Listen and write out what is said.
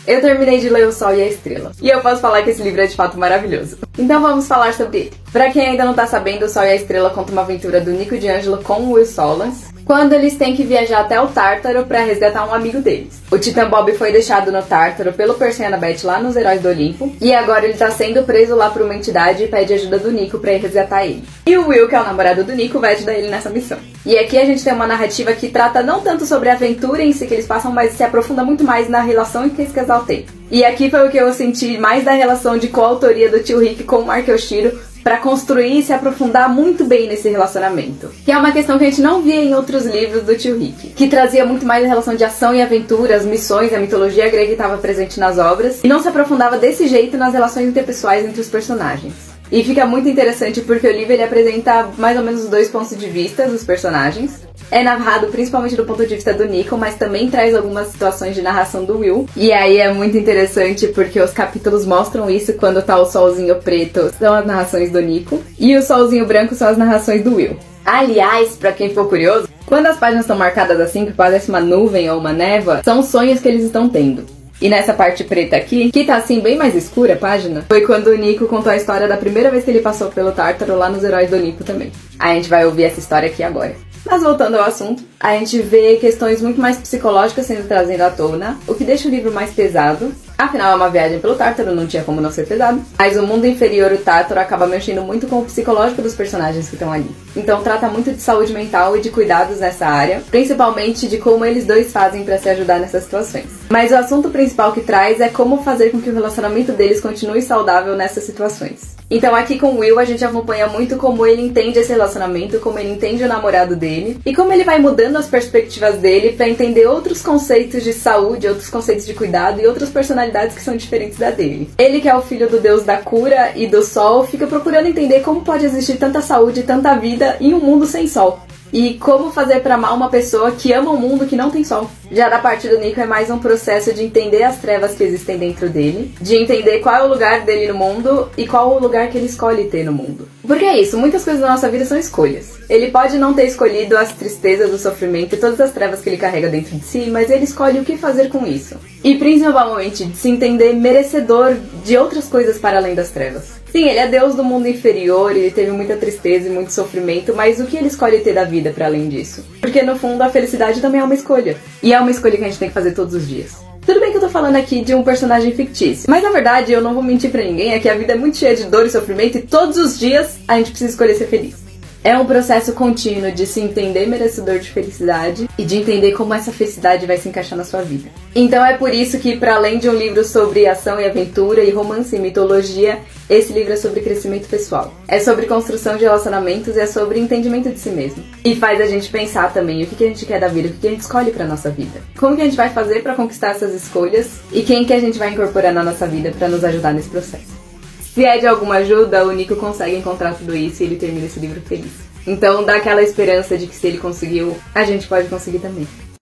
Eu terminei de ler O Sol e a Estrela, e eu posso falar que esse livro é de fato maravilhoso. Então vamos falar sobre ele. Pra quem ainda não tá sabendo, O Sol e a Estrela conta uma aventura do Nico de Angelo com o Will Solans, quando eles têm que viajar até o Tártaro pra resgatar um amigo deles. O Titã Bob foi deixado no Tártaro pelo Percy e Annabeth lá nos Heróis do Olimpo, e agora ele tá sendo preso lá por uma entidade e pede ajuda do Nico pra ir resgatar ele. E o Will, que é o namorado do Nico, vai ajudar ele nessa missão. E aqui a gente tem uma narrativa que trata não tanto sobre a aventura em si que eles passam, mas se aprofunda muito mais na relação que esse casal tem. E aqui foi o que eu senti mais da relação de coautoria do tio Rick com o Mark Oshiro, pra construir e se aprofundar muito bem nesse relacionamento. Que é uma questão que a gente não via em outros livros do tio Rick, que trazia muito mais a relação de ação e aventura, as missões, a mitologia grega que estava presente nas obras, e não se aprofundava desse jeito nas relações interpessoais entre os personagens. E fica muito interessante porque o livro ele apresenta mais ou menos os dois pontos de vista dos personagens. É narrado principalmente do ponto de vista do Nico, mas também traz algumas situações de narração do Will. E aí é muito interessante porque os capítulos mostram isso quando tá o solzinho preto, são as narrações do Nico, e o solzinho branco são as narrações do Will. Aliás, pra quem for curioso, quando as páginas estão marcadas assim, que parece uma nuvem ou uma névoa, são sonhos que eles estão tendo. E nessa parte preta aqui, que tá assim bem mais escura a página, foi quando o Nico contou a história da primeira vez que ele passou pelo Tártaro lá nos Heróis do Olimpo também. A gente vai ouvir essa história aqui agora. Mas voltando ao assunto, a gente vê questões muito mais psicológicas sendo trazidas à tona, o que deixa o livro mais pesado. Afinal, é uma viagem pelo Tártaro, não tinha como não ser pesado. Mas o mundo inferior, o Tártaro, acaba mexendo muito com o psicológico dos personagens que estão ali. Então trata muito de saúde mental e de cuidados nessa área, principalmente de como eles dois fazem pra se ajudar nessas situações. Mas o assunto principal que traz é como fazer com que o relacionamento deles continue saudável nessas situações. Então aqui com o Will a gente acompanha muito como ele entende esse relacionamento, como ele entende o namorado dele e como ele vai mudando as perspectivas dele pra entender outros conceitos de saúde, outros conceitos de cuidado e outras personalidades que são diferentes da dele. Ele, que é o filho do deus da cura e do sol, fica procurando entender como pode existir tanta saúde e tanta vida em um mundo sem sol. E como fazer pra amar uma pessoa que ama um mundo que não tem sol. Já da parte do Nico é mais um processo de entender as trevas que existem dentro dele, de entender qual é o lugar dele no mundo e qual o lugar que ele escolhe ter no mundo. Porque é isso, muitas coisas da nossa vida são escolhas. Ele pode não ter escolhido as tristezas, o sofrimento e todas as trevas que ele carrega dentro de si, mas ele escolhe o que fazer com isso. E principalmente de se entender merecedor de outras coisas para além das trevas. Sim, ele é Deus do mundo inferior, ele teve muita tristeza e muito sofrimento, mas o que ele escolhe ter da vida para além disso? Porque no fundo a felicidade também é uma escolha. E é uma escolha que a gente tem que fazer todos os dias. Tudo bem que eu tô falando aqui de um personagem fictício, mas na verdade eu não vou mentir pra ninguém, é que a vida é muito cheia de dor e sofrimento e todos os dias a gente precisa escolher ser feliz. É um processo contínuo de se entender merecedor de felicidade e de entender como essa felicidade vai se encaixar na sua vida. Então é por isso que, para além de um livro sobre ação e aventura e romance e mitologia, esse livro é sobre crescimento pessoal. É sobre construção de relacionamentos e é sobre entendimento de si mesmo. E faz a gente pensar também o que a gente quer da vida, o que a gente escolhe pra nossa vida. Como que a gente vai fazer pra conquistar essas escolhas e quem que a gente vai incorporar na nossa vida pra nos ajudar nesse processo. Se é de alguma ajuda, o Nico consegue encontrar tudo isso e ele termina esse livro feliz. Então dá aquela esperança de que se ele conseguiu, a gente pode conseguir também.